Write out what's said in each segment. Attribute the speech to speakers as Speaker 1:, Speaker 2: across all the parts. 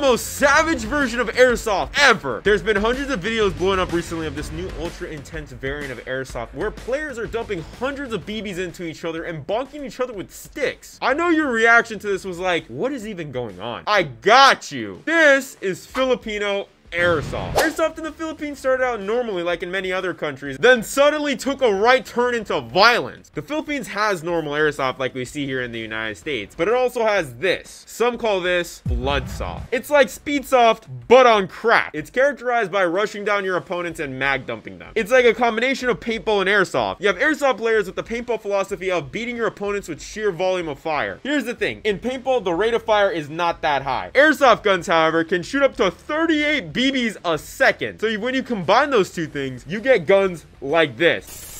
Speaker 1: most savage version of airsoft ever. There's been hundreds of videos blowing up recently of this new ultra intense variant of airsoft where players are dumping hundreds of BBs into each other and bonking each other with sticks. I know your reaction to this was like, what is even going on? I got you. This is Filipino Airsoft. Airsoft in the Philippines started out normally like in many other countries, then suddenly took a right turn into violence. The Philippines has normal airsoft like we see here in the United States, but it also has this. Some call this bloodsoft. It's like speedsoft, but on crack. It's characterized by rushing down your opponents and mag dumping them. It's like a combination of paintball and airsoft. You have airsoft players with the paintball philosophy of beating your opponents with sheer volume of fire. Here's the thing. In paintball, the rate of fire is not that high. Airsoft guns, however, can shoot up to 38 BBs a second. So when you combine those two things, you get guns like this.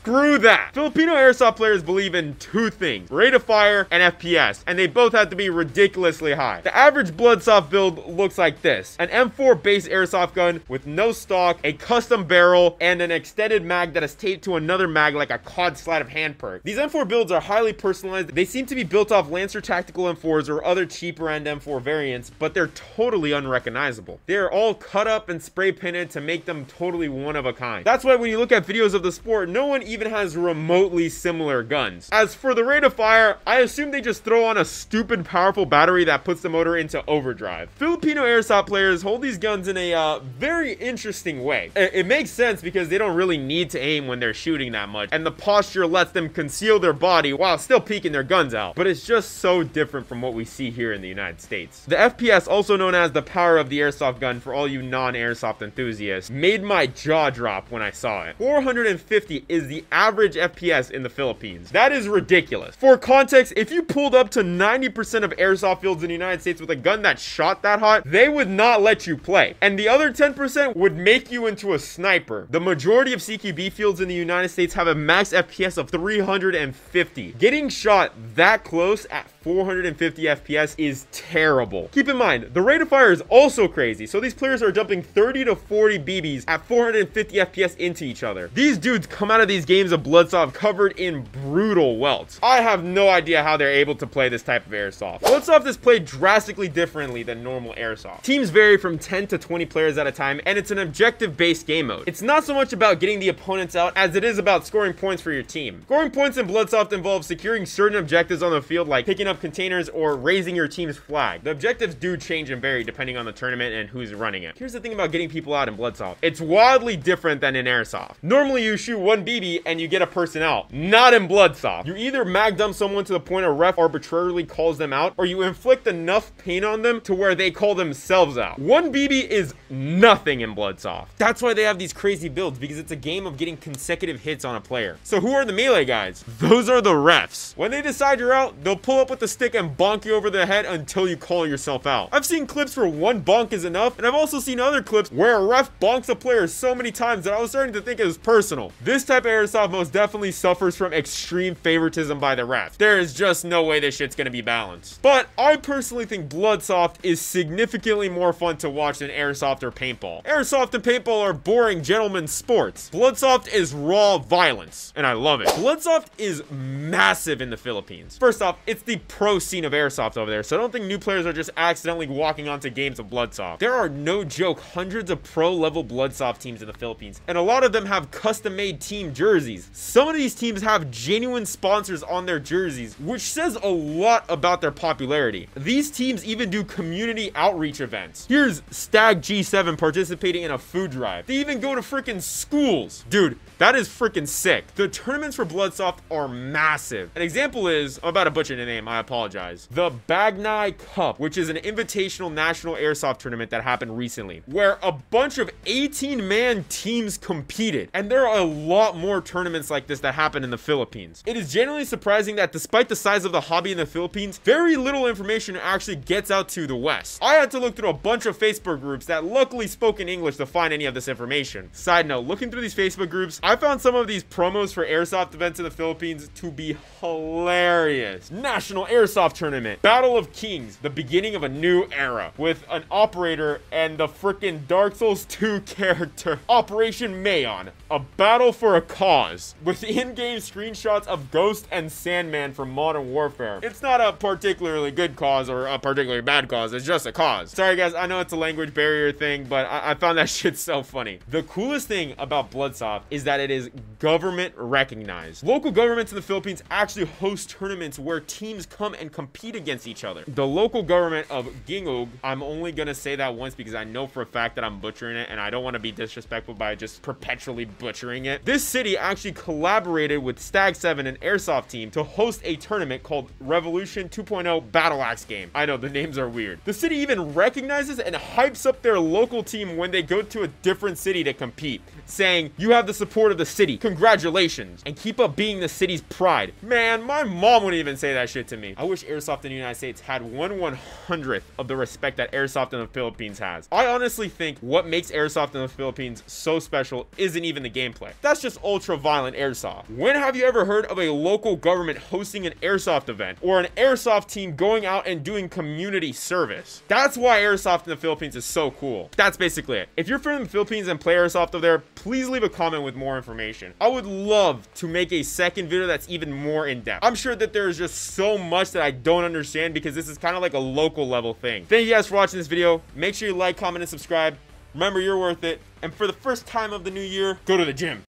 Speaker 1: Screw that. Filipino airsoft players believe in two things: rate of fire and FPS, and they both have to be ridiculously high. The average bloodsoft build looks like this: an M4 base airsoft gun with no stock, a custom barrel, and an extended mag that is taped to another mag like a COD sleight of hand perk. These M4 builds are highly personalized. They seem to be built off Lancer Tactical M4s or other cheaper end M4 variants, but they're totally unrecognizable. They're all cut up and spray painted to make them totally one of a kind. That's why when you look at videos of the sport, no one even has remotely similar guns. As for the rate of fire, I assume they just throw on a stupid powerful battery that puts the motor into overdrive. Filipino airsoft players hold these guns in a very interesting way. It makes sense because they don't really need to aim when they're shooting that much, and the posture lets them conceal their body while still peeking their guns out. But it's just so different from what we see here in the United States. The FPS, also known as the power of the airsoft gun for all you non-airsoft enthusiasts, made my jaw drop when I saw it. 450 is the average FPS in the Philippines. That is ridiculous. For context, if you pulled up to 90% of airsoft fields in the United States with a gun that shot that hot, they would not let you play. And the other 10% would make you into a sniper. The majority of CQB fields in the United States have a max FPS of 350. Getting shot that close at 450 FPS is terrible. Keep in mind, the rate of fire is also crazy. So these players are dumping 30 to 40 BBs at 450 FPS into each other. These dudes come out of these games of bloodsoft covered in brutal welts. I have no idea how they're able to play this type of airsoft. Bloodsoft is played drastically differently than normal airsoft. Teams vary from 10 to 20 players at a time, and it's an objective-based game mode. It's not so much about getting the opponents out as it is about scoring points for your team. Scoring points in bloodsoft involves securing certain objectives on the field, like picking up containers or raising your team's flag. The objectives do change and vary depending on the tournament and who's running it. Here's the thing about getting people out in bloodsoft. It's wildly different than in airsoft. Normally you shoot one BB and you get a person out. Not in bloodsoft. You either mag dump someone to the point a ref arbitrarily calls them out, or you inflict enough pain on them to where they call themselves out. One BB is nothing in bloodsoft. That's why they have these crazy builds, because it's a game of getting consecutive hits on a player. So who are the melee guys? Those are the refs. When they decide you're out, they'll pull up with the stick and bonk you over the head until you call yourself out. I've seen clips where one bonk is enough, and I've also seen other clips where a ref bonks a player so many times that I was starting to think it was personal. This type of airsoft most definitely suffers from extreme favoritism by the ref. There is just no way this shit's gonna be balanced. But I personally think bloodsoft is significantly more fun to watch than airsoft or paintball. Airsoft and paintball are boring gentlemen's sports. Bloodsoft is raw violence, and I love it. Bloodsoft is massive in the Philippines. First off, it's the pro scene of airsoft over there, so I don't think new players are just accidentally walking onto games of bloodsoft. There are, no joke, hundreds of pro level bloodsoft teams in the Philippines, and a lot of them have custom made team jerseys. Some of these teams have genuine sponsors on their jerseys, which says a lot about their popularity. These teams even do community outreach events. Here's Stag G7 participating in a food drive. They even go to freaking schools. Dude, that is freaking sick. The tournaments for bloodsoft are massive. An example is, I'm about to butcher the name, I apologize. The Bagnai Cup, which is an invitational national airsoft tournament that happened recently, where a bunch of 18-man teams competed. And there are a lot more tournaments like this that happen in the Philippines. It is genuinely surprising that despite the size of the hobby in the Philippines, very little information actually gets out to the West. I had to look through a bunch of Facebook groups that luckily spoke in English to find any of this information. Side note, looking through these Facebook groups, I found some of these promos for airsoft events in the Philippines to be hilarious. National Airsoft Tournament. Battle of Kings, the beginning of a new era, with an operator and the freaking Dark Souls 2 character, Operation Mayon, a battle for a cause, with in-game screenshots of Ghost and Sandman from Modern Warfare. It's not a particularly good cause or a particularly bad cause, it's just a cause. Sorry guys, I know it's a language barrier thing, but I found that shit so funny. The coolest thing about Bloodsoft is that it is government recognized. Local governments in the Philippines actually host tournaments where teams come and compete against each other. The local government of Gingog, I'm only gonna say that once because I know for a fact that I'm butchering it and I don't want to be disrespectful by just perpetually butchering it. This city actually collaborated with Stag 7, an airsoft team, to host a tournament called Revolution 2.0 Battle Axe game. I know, the names are weird. The city even recognizes and hypes up their local team when they go to a different city to compete, saying, "You have the support of the city. Congratulations. And keep up being the city's pride." Man, my mom wouldn't even say that shit to me. I wish Airsoft in the United States had 1/100th of the respect that Airsoft in the Philippines has. I honestly think what makes Airsoft in the Philippines so special isn't even the gameplay. That's just ultra-violent Airsoft. When have you ever heard of a local government hosting an Airsoft event or an Airsoft team going out and doing community service? That's why Airsoft in the Philippines is so cool. That's basically it. If you're from the Philippines and play Airsoft over there, please leave a comment with more information. I would love to make a second video that's even more in-depth. I'm sure that there's just so much that I don't understand because this is kind of like a local level thing. Thank you guys for watching this video. Make sure you like, comment, and subscribe. Remember, you're worth it. And for the first time of the new year, go to the gym.